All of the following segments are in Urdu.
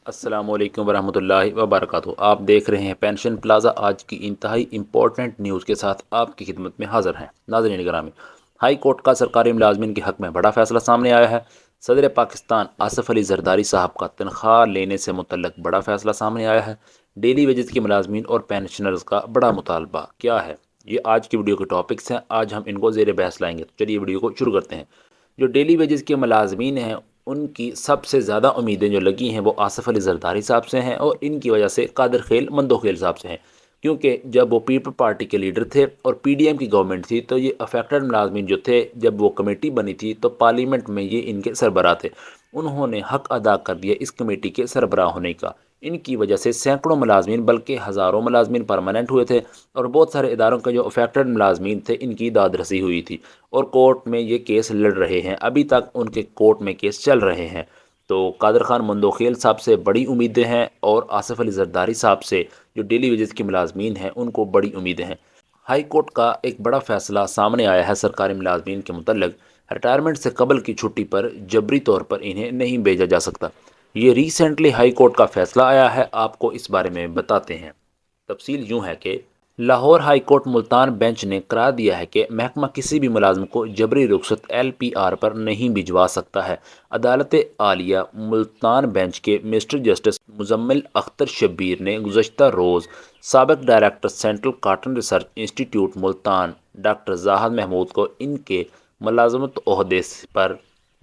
السلام علیکم ورحمۃ اللہ وبرکاتہ۔ آپ دیکھ رہے ہیں پینشن پلازا، آج کی انتہائی امپورٹنٹ نیوز کے ساتھ آپ کی خدمت میں حاضر ہیں۔ ناظرین گرامی، ہائی کورٹ کا سرکاری ملازمین کے حق میں بڑا فیصلہ سامنے آیا ہے۔ صدر پاکستان آصف علی زرداری صاحب کا تنخواہ لینے سے متعلق بڑا فیصلہ سامنے آیا ہے۔ ڈیلی ویجز کے ملازمین اور پینشنرز کا بڑا مطالبہ کیا ہے، یہ آج کی ویڈیو کے ٹاپکس ہیں۔ آج ہم ان کو زیر بحث لائیں گے، تو چلیے ویڈیو کو شروع کرتے ہیں۔ جو ڈیلی ویجز کے ملازمین ہیں، ان کی سب سے زیادہ امیدیں جو لگی ہیں وہ آصف علی زرداری صاحب سے ہیں، اور ان کی وجہ سے قادر خیل مندوخیل صاحب سے ہیں، کیونکہ جب وہ پیپل پارٹی کے لیڈر تھے اور پی ڈی ایم کی گورنمنٹ تھی تو یہ افیکٹڈ ملازمین جو تھے، جب وہ کمیٹی بنی تھی تو پارلیمنٹ میں یہ ان کے سربراہ تھے۔ انہوں نے حق ادا کر دیا اس کمیٹی کے سربراہ ہونے کا۔ ان کی وجہ سے سینکڑوں ملازمین بلکہ ہزاروں ملازمین پرماننٹ ہوئے تھے، اور بہت سارے اداروں کے جو افیکٹڈ ملازمین تھے ان کی داد رسی ہوئی تھی، اور کورٹ میں یہ کیس لڑ رہے ہیں۔ ابھی تک ان کے کورٹ میں کیس چل رہے ہیں۔ تو قادر خان مندوخیل صاحب سے بڑی امیدیں ہیں، اور آصف علی زرداری صاحب سے جو ڈیلی ویجز کے ملازمین ہیں ان کو بڑی امیدیں ہیں۔ ہائی کورٹ کا ایک بڑا فیصلہ سامنے آیا ہے سرکاری ملازمین کے متعلق۔ ریٹائرمنٹ سے قبل کی چھٹی پر جبری طور پر انہیں نہیں بھیجا جا سکتا۔ یہ ریسنٹلی ہائی کورٹ کا فیصلہ آیا ہے، آپ کو اس بارے میں بتاتے ہیں۔ تفصیل یوں ہے کہ Lahore high court Multan bench نے قرار دیا ہے کہ محکمہ کسی بھی ملازم کو جبری رخصت ایل پی آر پر نہیں بھجوا سکتا ہے۔ عدالت عالیہ ملتان بینچ کے مسٹر جسٹس مزمل اختر شبیر نے گزشتہ روز سابق ڈائریکٹر سینٹرل کاٹن ریسرچ انسٹی ٹیوٹ ملتان ڈاکٹر زاہد محمود کو ان کے ملازمت عہدے پر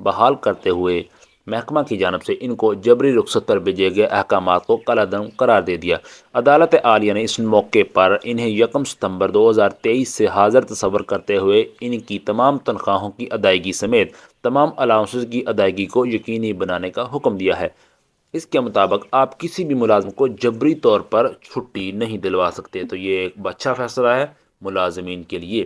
بحال کرتے ہوئے محکمہ کی جانب سے ان کو جبری رخصت پر بھیجے گئے احکامات کو کالعدم قرار دے دیا۔ عدالت عالیہ نے اس موقع پر انہیں 1 ستمبر 2023 سے حاضر تصور کرتے ہوئے ان کی تمام تنخواہوں کی ادائیگی سمیت تمام الاؤنسز کی ادائیگی کو یقینی بنانے کا حکم دیا ہے۔ اس کے مطابق آپ کسی بھی ملازم کو جبری طور پر چھٹی نہیں دلوا سکتے۔ تو یہ ایک اچھا فیصلہ ہے ملازمین کے لیے۔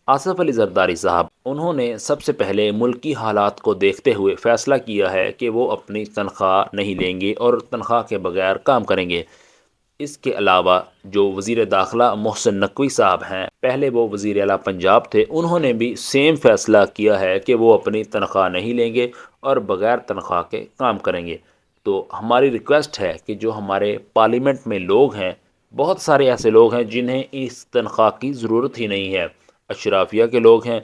آصف علی زرداری صاحب، انہوں نے سب سے پہلے ملکی حالات کو دیکھتے ہوئے فیصلہ کیا ہے کہ وہ اپنی تنخواہ نہیں لیں گے اور تنخواہ کے بغیر کام کریں گے۔ اس کے علاوہ جو وزیر داخلہ محسن نقوی صاحب ہیں، پہلے وہ وزیر اعلیٰ پنجاب تھے، انہوں نے بھی سیم فیصلہ کیا ہے کہ وہ اپنی تنخواہ نہیں لیں گے اور بغیر تنخواہ کے کام کریں گے۔ تو ہماری ریکویسٹ ہے کہ جو ہمارے پارلیمنٹ میں لوگ ہیں، بہت سارے ایسے لوگ ہیں جنہیں اس تنخواہ کی ضرورت ہی نہیں ہے، اشرافیہ کے لوگ ہیں،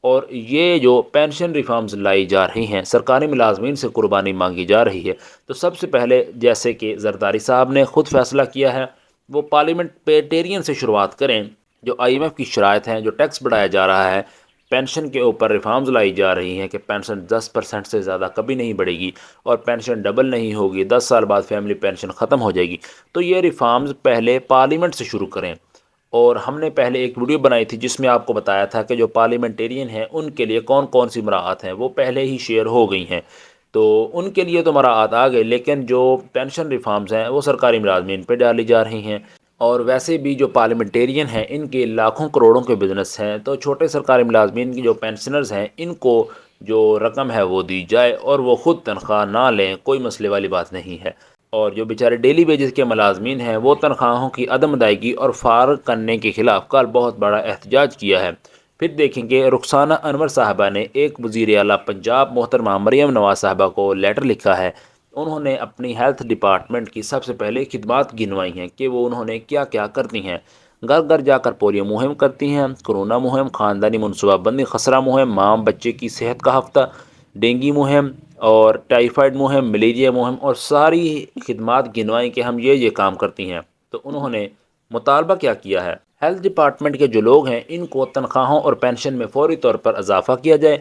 اور یہ جو پینشن ریفارمز لائی جا رہی ہیں، سرکاری ملازمین سے قربانی مانگی جا رہی ہے، تو سب سے پہلے جیسے کہ زرداری صاحب نے خود فیصلہ کیا ہے، وہ پارلیمنٹیرین سے شروعات کریں۔ جو آئی ایم ایف کی شرائط ہیں، جو ٹیکس بڑھایا جا رہا ہے، پینشن کے اوپر ریفارمز لائی جا رہی ہیں کہ پینشن 10% سے زیادہ کبھی نہیں بڑھے گی، اور پینشن ڈبل نہیں ہوگی، 10 سال بعد فیملی پینشن ختم ہو جائے گی۔ تو یہ ریفارمز پہلے پارلیمنٹ سے شروع کریں۔ اور ہم نے پہلے ایک ویڈیو بنائی تھی جس میں آپ کو بتایا تھا کہ جو پارلیمنٹیرین ہیں ان کے لیے کون کون سی مراعات ہیں، وہ پہلے ہی شیئر ہو گئی ہیں، تو ان کے لیے تو مراعات آ گئے، لیکن جو پینشن ریفارمز ہیں وہ سرکاری ملازمین پہ ڈالی جا رہی ہیں۔ اور ویسے بھی جو پارلیمنٹیرین ہیں ان کے لاکھوں کروڑوں کے بزنس ہیں، تو چھوٹے سرکاری ملازمین کی جو پینشنرز ہیں ان کو جو رقم ہے وہ دی جائے، اور وہ خود تنخواہ نہ لیں، کوئی مسئلے والی بات نہیں ہے۔ اور جو بیچارے ڈیلی ویجز کے ملازمین ہیں وہ تنخواہوں کی عدم ادائیگی اور فارغ کرنے کے خلاف کل بہت بڑا احتجاج کیا ہے۔ پھر دیکھیں کہ رخسانہ انور صاحبہ نے ایک وزیر اعلیٰ پنجاب محترمہ مریم نواز صاحبہ کو لیٹر لکھا ہے۔ انہوں نے اپنی ہیلتھ ڈپارٹمنٹ کی سب سے پہلے خدمات گنوائی ہیں کہ وہ انہوں نے کیا کیا کرتی ہیں۔ گھر گھر جا کر پولیو مہم کرتی ہیں، کرونا مہم، خاندانی منصوبہ بندی، خسرہ مہم، ماں بچے کی صحت کا ہفتہ، ڈینگی مہم اور ٹائیفائڈ مہم، ملیریا مہم، اور ساری خدمات گنوائی کہ ہم یہ کام کرتی ہیں۔ تو انہوں نے مطالبہ کیا کیا ہے، ہیلتھ ڈپارٹمنٹ کے جو لوگ ہیں ان کو تنخواہوں اور پینشن میں فوری طور پر اضافہ کیا جائے۔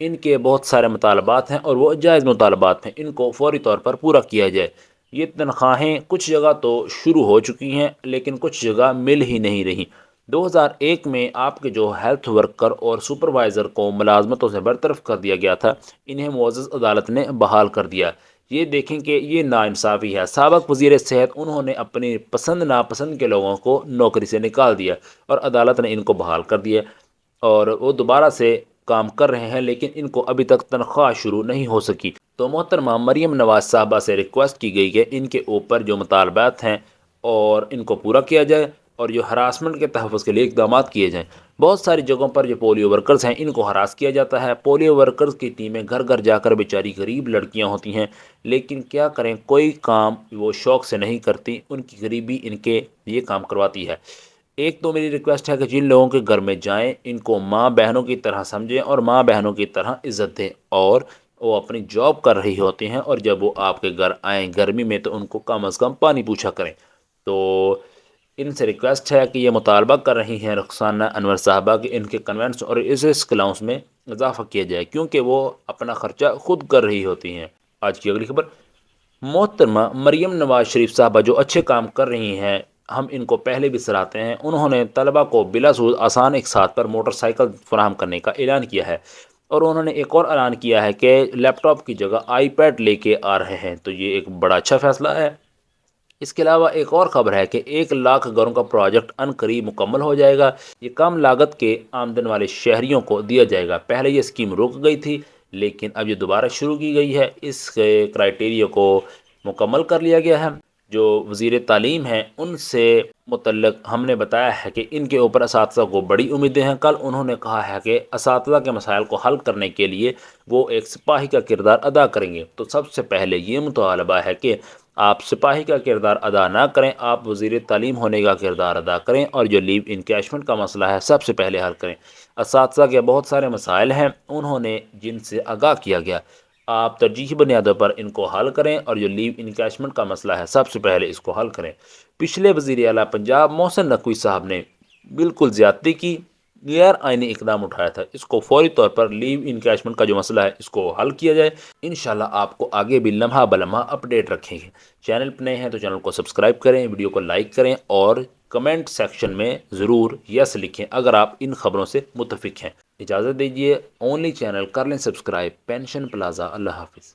ان کے بہت سارے مطالبات ہیں اور وہ جائز مطالبات ہیں، ان کو فوری طور پر پورا کیا جائے۔ یہ تنخواہیں کچھ جگہ تو شروع ہو چکی ہیں لیکن کچھ جگہ مل ہی نہیں رہی۔ 2001 میں آپ کے جو ہیلتھ ورکر اور سپروائزر کو ملازمتوں سے برطرف کر دیا گیا تھا، انہیں معزز عدالت نے بحال کر دیا۔ یہ دیکھیں کہ یہ ناانصافی ہے۔ سابق وزیر صحت انہوں نے اپنی پسند ناپسند کے لوگوں کو نوکری سے نکال دیا، اور عدالت نے ان کو بحال کر دیا، اور وہ دوبارہ سے کام کر رہے ہیں، لیکن ان کو ابھی تک تنخواہ شروع نہیں ہو سکی۔ تو محترمہ مریم نواز صاحبہ سے ریکویسٹ کی گئی کہ ان کے اوپر جو مطالبات ہیں اور ان کو پورا کیا جائے۔ اور جو ہراسمنٹ کے تحفظ کے لیے اقدامات کیے جائیں۔ بہت ساری جگہوں پر جو پولیو ورکرز ہیں ان کو ہراس کیا جاتا ہے۔ پولیو ورکرز کی ٹیمیں گھر گھر جا کر بیچاری غریب لڑکیاں ہوتی ہیں، لیکن کیا کریں، کوئی کام وہ شوق سے نہیں کرتی، ان کی غریبی ان کے یہ کام کرواتی ہے۔ ایک تو میری ریکویسٹ ہے کہ جن لوگوں کے گھر میں جائیں ان کو ماں بہنوں کی طرح سمجھیں اور ماں بہنوں کی طرح عزت دیں، اور وہ اپنی جاب کر رہی ہوتی ہیں اور جب وہ آپ کے گھر آئیں گرمی میں تو ان کو کم از کم پانی پوچھا کریں۔ تو ان سے ریکویسٹ ہے کہ یہ مطالبہ کر رہی ہیں رخسانہ انور صاحبہ کہ ان کے کنونٹس اور اس الاؤنس میں اضافہ کیا جائے، کیونکہ وہ اپنا خرچہ خود کر رہی ہوتی ہیں۔ آج کی اگلی خبر، محترمہ مریم نواز شریف صاحبہ جو اچھے کام کر رہی ہیں، ہم ان کو پہلے بھی سراہتے ہیں، انہوں نے طلبہ کو بلا سود آسان اقساط پر موٹر سائیکل فراہم کرنے کا اعلان کیا ہے، اور انہوں نے ایک اور اعلان کیا ہے کہ لیپ ٹاپ کی جگہ آئی پیڈ لے کے آ رہے ہیں، تو یہ ایک بڑا اچھا فیصلہ ہے۔ اس کے علاوہ ایک اور خبر ہے کہ 1 لاکھ گھروں کا پروجیکٹ ان قریب مکمل ہو جائے گا۔ یہ کم لاگت کے آمدن والے شہریوں کو دیا جائے گا۔ پہلے یہ اسکیم رک گئی تھی، لیکن اب یہ دوبارہ شروع کی گئی ہے۔ اس کرائٹیریا کو مکمل کر لیا گیا ہے۔ جو وزیر تعلیم ہیں ان سے متعلق ہم نے بتایا ہے کہ ان کے اوپر اساتذہ کو بڑی امیدیں ہیں۔ کل انہوں نے کہا ہے کہ اساتذہ کے مسائل کو حل کرنے کے لیے وہ ایک سپاہی کا کردار ادا کریں گے۔ تو سب سے پہلے یہ مطالبہ ہے کہ آپ سپاہی کا کردار ادا نہ کریں، آپ وزیر تعلیم ہونے کا کردار ادا کریں، اور جو لیو انکیشمنٹ کا مسئلہ ہے سب سے پہلے حل کریں۔ اساتذہ کے بہت سارے مسائل ہیں، انہوں نے جن سے آگاہ کیا گیا، آپ ترجیحی بنیادوں پر ان کو حل کریں، اور جو لیو انکیشمنٹ کا مسئلہ ہے سب سے پہلے اس کو حل کریں۔ پچھلے وزیر اعلیٰ پنجاب محسن نقوی صاحب نے بالکل زیادتی کی، غیر آئینی اقدام اٹھایا تھا، اس کو فوری طور پر لیو انکیشمنٹ کا جو مسئلہ ہے اس کو حل کیا جائے۔ انشاءاللہ آپ کو آگے بھی لمحہ بلمحہ اپڈیٹ رکھیں گے۔ چینل پہ نئے ہیں تو چینل کو سبسکرائب کریں، ویڈیو کو لائک کریں، اور کمنٹ سیکشن میں ضرور یس لکھیں اگر آپ ان خبروں سے متفق ہیں۔ اجازت دیجیے، اونلی چینل کر لیں سبسکرائب، پینشن پلازا۔ اللہ حافظ۔